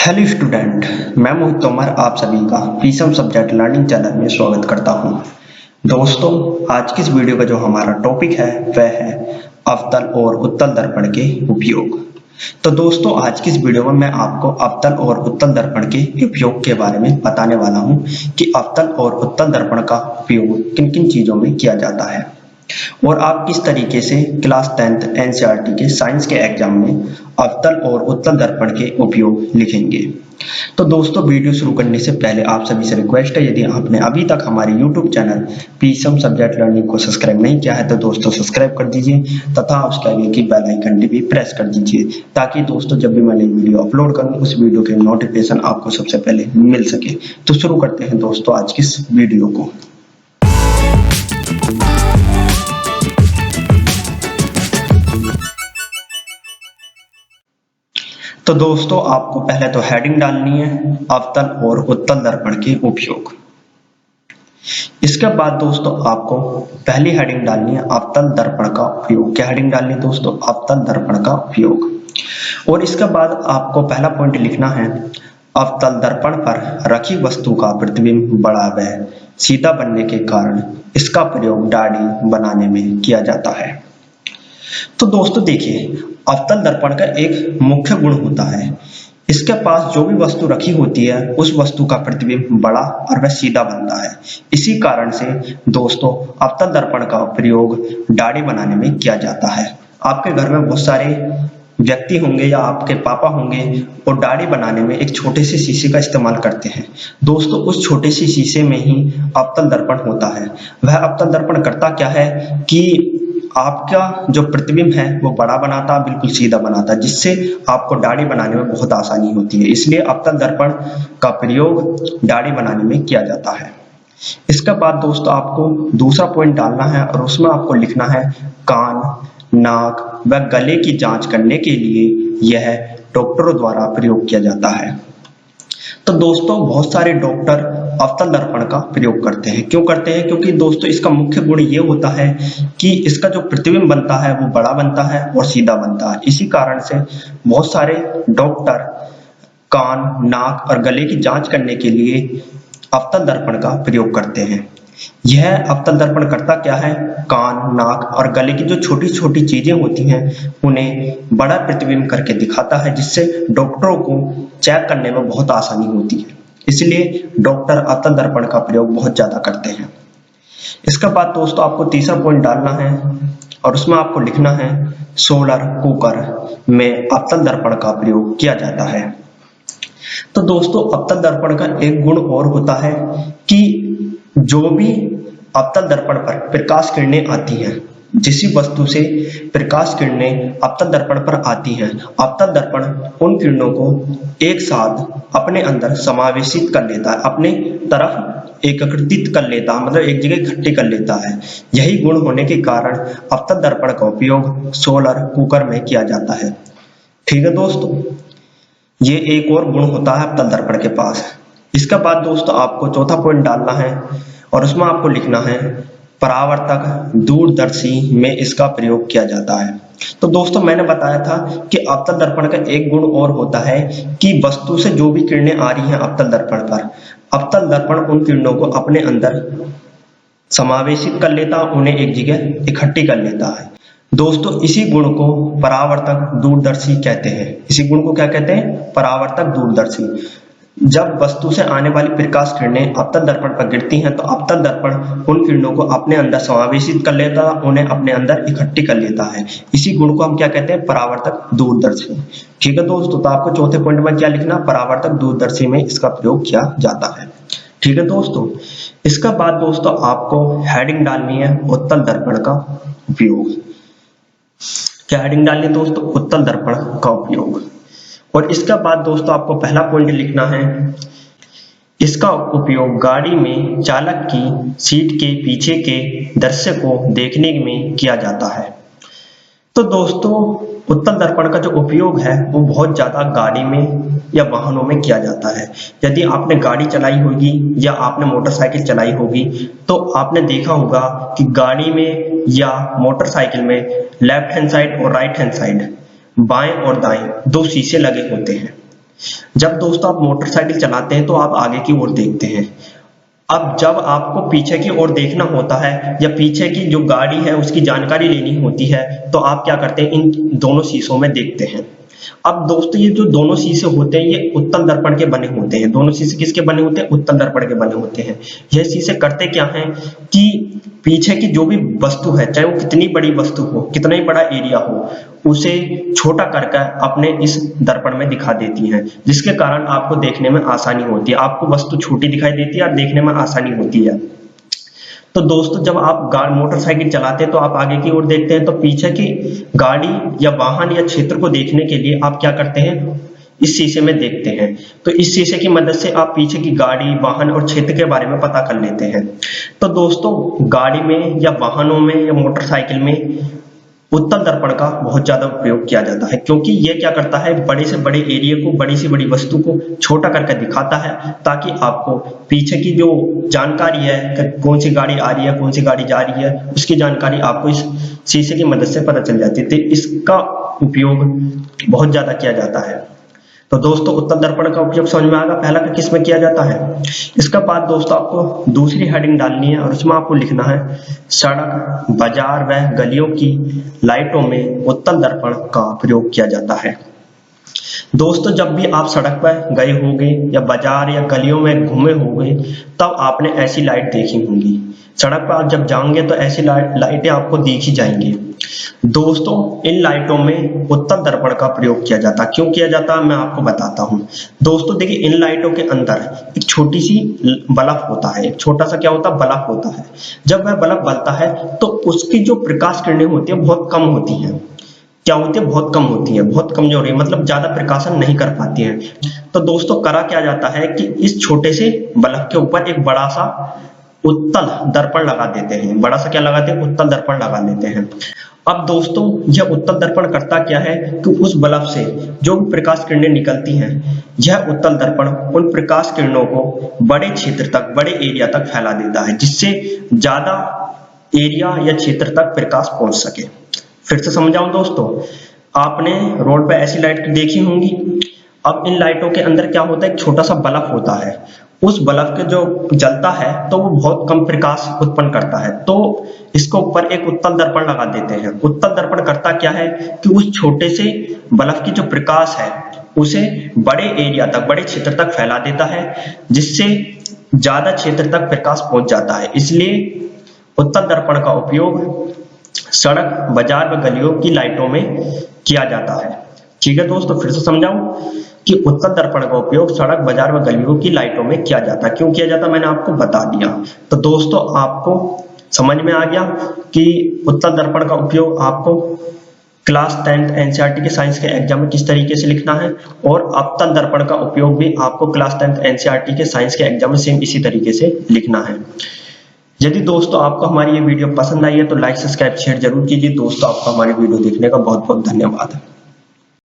Hello student, मैं मोहित तोमर आप सभी का पीसम सब्जेक्ट लर्निंग चैनल में स्वागत करता हूं। दोस्तों, आज की इस वीडियो का जो हमारा टॉपिक है वह है अवतल और उत्तल दर्पण के उपयोग। तो दोस्तों, आज की इस वीडियो में मैं आपको अवतल और उत्तल दर्पण के उपयोग के बारे में बताने वाला हूं कि अवतल और उत्तल दर्पण का उपयोग किन किन चीजों में किया जाता है और आप किस तरीके से क्लास 10th एनसीईआरटी के साइंस के एग्जाम में अवतल और उत्तल दर्पण के उपयोग लिखेंगे। तो दोस्तों, वीडियो शुरू करने से पहले आप सभी से रिक्वेस्ट है, यदि आपने अभी तक हमारे YouTube channel Pisum subject learning को सब्सक्राइब नहीं किया है तो दोस्तों सब्सक्राइब कर दीजिए तथा उसके आगे की बेल आइकन भी प्रेस कर दीजिए ताकि दोस्तों जब भी मैं नई वीडियो अपलोड करूं उस वीडियो के नोटिफिकेशन आपको सबसे पहले मिल सके। तो शुरू करते हैं दोस्तों आज की इस वीडियो को। तो दोस्तों, आपको पहले तो हेडिंग डालनी है अवतल और उत्तल दर्पण के उपयोग। इसके बाद दोस्तों आपको पहली हेडिंग डालनी है अवतल दर्पण का उपयोग। क्या हेडिंग डालनी है दोस्तों? अवतल दर्पण का उपयोग। और इसके बाद आपको पहला पॉइंट लिखना है अवतल दर्पण पर रखी वस्तु का प्रतिबिंब बड़ा व सीधा बनने के कारण इसका प्रयोग दाढ़ी बनाने में किया जाता है। तो दोस्तों देखिए, अवतल दर्पण का एक मुख्य गुण होता है, इसके पास जो भी वस्तु रखी होती है उस वस्तु का प्रतिबिंब बड़ा और वह सीधा बनता है। इसी कारण से दोस्तों अवतल दर्पण का प्रयोग दाढ़ी बनाने में किया जाता है। आपके घर में बहुत सारे व्यक्ति होंगे या आपके पापा होंगे और दाढ़ी बनाने में एक छोटे से शीशे का इस्तेमाल करते हैं। दोस्तों उस छोटे से शीशे में ही अवतल दर्पण होता है। वह अवतल दर्पण करता क्या है कि आपका जो प्रतिबिंब है वो बड़ा बनाता, बिल्कुल सीधा बनाता, जिससे आपको दाढ़ी बनाने में बहुत आसानी होती है। इसलिए अवतल दर्पण का प्रयोग दाढ़ी बनाने में किया जाता है। इसके बाद दोस्तों आपको दूसरा पॉइंट डालना है और उसमें आपको लिखना है कान, नाक व गले की जांच करने के लिए यह डॉक्टरों द्वारा प्रयोग किया जाता है। तो दोस्तों बहुत सारे डॉक्टर अवतल दर्पण का प्रयोग करते हैं। क्यों करते हैं? क्योंकि दोस्तों इसका मुख्य गुण ये होता है कि इसका जो प्रतिबिंब बनता है वो बड़ा बनता है और सीधा बनता है। इसी कारण से बहुत सारे डॉक्टर कान, नाक और गले की जांच करने के लिए अवतल दर्पण का प्रयोग करते हैं। यह अवतल दर्पण करता क्या है? कान, नाक और गले की जो छोटी छोटी चीजें होती हैं उन्हें बड़ा प्रतिबिंब करके दिखाता है, जिससे डॉक्टरों को चेक करने में बहुत आसानी होती है। इसलिए डॉक्टर अवतल दर्पण का प्रयोग बहुत ज्यादा करते हैं। इसके बाद दोस्तों आपको तीसरा पॉइंट डालना है और उसमें आपको लिखना है सोलर कुकर में अवतल दर्पण का प्रयोग किया जाता है। तो दोस्तों अवतल दर्पण का एक गुण और होता है कि जो भी अवतल दर्पण पर प्रकाश किरणें आती हैं, जिस वस्तु से प्रकाश किरणें अवतल दर्पण पर आती हैं, अवतल दर्पण उन किरणों को एक साथ अपने अंदर समावेशित कर लेता है, अपने तरफ एकत्रित कर लेता है, मतलब एक जगह इकट्ठी कर लेता है। यही गुण होने के कारण अवतल दर्पण का उपयोग सोलर कुकर में किया जाता है। ठीक है दोस्तों, ये एक और गुण होता है अवतल दर्पण के पास। इसके बाद दोस्तों आपको चौथा पॉइंट डालना है और उसमें आपको लिखना है परावर्तक दूरदर्शी में इसका प्रयोग किया जाता है। तो दोस्तों मैंने बताया था कि अवतल दर्पण का एक गुण और होता है कि वस्तु से जो भी किरणें आ रही हैं अवतल दर्पण पर, अवतल दर्पण उन किरणों को अपने अंदर समावेशित कर लेता, उन्हें एक जगह इकट्ठी कर लेता है। दोस्तों इसी गुण को परावर्तक दूरदर्शी कहते हैं। इसी गुण को क्या कहते हैं? परावर्तक दूरदर्शी। जब वस्तु से आने वाली प्रकाश किरणें अवतल दर्पण पर गिरती हैं तो अवतल दर्पण उन किरणों को अपने अंदर समावेशित कर लेता, उन्हें अपने अंदर इकट्ठी कर लेता है। इसी गुण को हम क्या कहते हैं? परावर्तक दूरदर्शी। ठीक है दोस्तों, तो आपको चौथे पॉइंट में क्या लिखना? परावर्तक दूरदर्शी में इसका प्रयोग किया जाता है। ठीक है दोस्तों, इसका बाद दोस्तों आपको हेडिंग डालनी है उत्तल दर्पण का उपयोग। क्या हेडिंग डालनी है दोस्तों? उत्तल दर्पण का उपयोग। और इसका बाद दोस्तों आपको पहला पॉइंट लिखना है इसका उपयोग गाड़ी में चालक की सीट के पीछे के दृश्य को देखने में किया जाता है। तो दोस्तों उत्तल दर्पण का जो उपयोग है वो बहुत ज्यादा गाड़ी में या वाहनों में किया जाता है। यदि आपने गाड़ी चलाई होगी या आपने मोटरसाइकिल चलाई होगी तो आपने देखा होगा कि गाड़ी में या मोटरसाइकिल में लेफ्ट हैंड साइड और राइट हैंड साइड, बाएं और दाएं दो शीशे लगे होते हैं। जब दोस्तों आप मोटरसाइकिल चलाते हैं तो आप आगे की ओर देखते हैं। अब जब आपको पीछे की ओर देखना होता है या पीछे की जो गाड़ी है उसकी जानकारी लेनी होती है तो आप क्या करते हैं, इन दोनों शीशों में देखते हैं। अब दोस्तों ये जो दोनों शीशे होते हैं ये उत्तल दर्पण के बने होते हैं। दोनों शीशे किसके बने होते हैं? उत्तल दर्पण के बने होते हैं। यह शीशे करते क्या हैं कि पीछे की जो भी वस्तु है, चाहे वो कितनी बड़ी वस्तु हो, कितना ही बड़ा एरिया हो, उसे छोटा करके अपने इस दर्पण में दिखा देती हैं, जिसके कारण आपको देखने में आसानी होती है। आपको वस्तु छोटी दिखाई देती है और देखने में आसानी होती है। तो दोस्तों जब आप मोटरसाइकिल चलाते हैं तो आप आगे की ओर देखते हैं, तो पीछे की गाड़ी या वाहन या क्षेत्र को देखने के लिए आप क्या करते हैं, इस शीशे में देखते हैं। तो इस शीशे की मदद से आप पीछे की गाड़ी, वाहन और क्षेत्र के बारे में पता कर लेते हैं। तो दोस्तों गाड़ी में या वाहनों में या मोटरसाइकिल में उत्तल दर्पण का बहुत ज्यादा उपयोग किया जाता है, क्योंकि ये क्या करता है, बड़े से बड़े एरिया को, बड़ी से बड़ी वस्तु को छोटा करके दिखाता है, ताकि आपको पीछे की जो जानकारी है, कौन सी गाड़ी आ रही है, कौन सी गाड़ी जा रही है, उसकी जानकारी आपको इस शीशे की मदद से पता चल जाती है। तो इसका उपयोग बहुत ज्यादा किया जाता है। तो दोस्तों उत्तल दर्पण का उपयोग समझ में आएगा, पहला का किस में किया जाता है। इसका बाद दोस्तों आपको दूसरी हेडिंग डालनी है और उसमें आपको लिखना है सड़क, बाजार व गलियों की लाइटों में उत्तल दर्पण का प्रयोग किया जाता है। दोस्तों जब भी आप सड़क पर गए होंगे या बाजार या गलियों में घूमे होंगे तब आपने ऐसी लाइट देखी होंगी। सड़क पर आप जब जाओगे तो ऐसी लाइटें आपको दिखी जाएंगी। दोस्तों इन लाइटों में उत्तल दर्पण का प्रयोग किया जाता है। क्यों किया जाता है मैं आपको बताता हूं। दोस्तों देखिए इन लाइटों के अंदर एक छोटी सी बल्ब होता है, एक छोटा सा क्या होता है, बल्ब होता है। जब वह बल्ब बलता है तो उसकी जो प्रकाश किरणें होती है बहुत कम होती हैं। क्या होती है, बहुत कम होती है, बहुत कमजोर है, मतलब ज्यादा प्रकाशन नहीं कर पाती है। तो दोस्तों करा क्या जाता है कि इस छोटे से बल्ब के ऊपर एक बड़ा सा उत्तल दर्पण लगा देते हैं। बड़ा सा क्या लगाते हैं, उत्तल दर्पण लगा देते हैं। अब दोस्तों यह उत्तल दर्पण करता क्या है कि उस बल्ब से जो प्रकाश किरणें निकलती हैं, यह उत्तल दर्पण उन प्रकाश किरणों को बड़े क्षेत्र तक, बड़े एरिया तक फैला देता है, जिससे ज्यादा एरिया या क्षेत्र तक प्रकाश पहुंच सके। फिर से समझाऊं दोस्तों, आपने रोड पे ऐसी लाइट देखी होंगी। अब इन लाइटों के अंदर क्या होता है, एक छोटा सा बल्ब होता है। उस बल्ब के जो जलता है तो वो बहुत कम प्रकाश उत्पन्न करता है, तो इसको ऊपर एक उत्तल दर्पण लगा देते हैं। उत्तल दर्पण करता क्या है कि उस छोटे से बल्ब की जो प्रकाश है उसे बड़े एरिया तक, बड़े क्षेत्र तक फैला देता है, जिससे ज्यादा क्षेत्र तक प्रकाश पहुंच जाता है। इसलिए उत्तल दर्पण का उपयोग सड़क, बाजार व गलियों की लाइटों में किया जाता है। ठीक है दोस्तों, फिर से समझाऊं कि उत्तल दर्पण का उपयोग सड़क, बाजार व गलियों की लाइटों में किया जाता है। क्यों किया जाता है मैंने आपको बता दिया। तो दोस्तों आपको समझ में आ गया कि उत्तल दर्पण का उपयोग आपको क्लास 10th एनसीईआरटी के साइंस के एग्जाम में किस तरीके से लिखना है, और अवतल दर्पण का उपयोग भी आपको क्लास 10th एनसीईआरटी के साइंस के एग्जाम में सेम इसी तरीके से लिखना है। यदि दोस्तों आपको हमारी ये वीडियो पसंद आई है तो लाइक, सब्सक्राइब, शेयर जरूर कीजिए। दोस्तों आपका हमारी वीडियो देखने का बहुत बहुत धन्यवाद।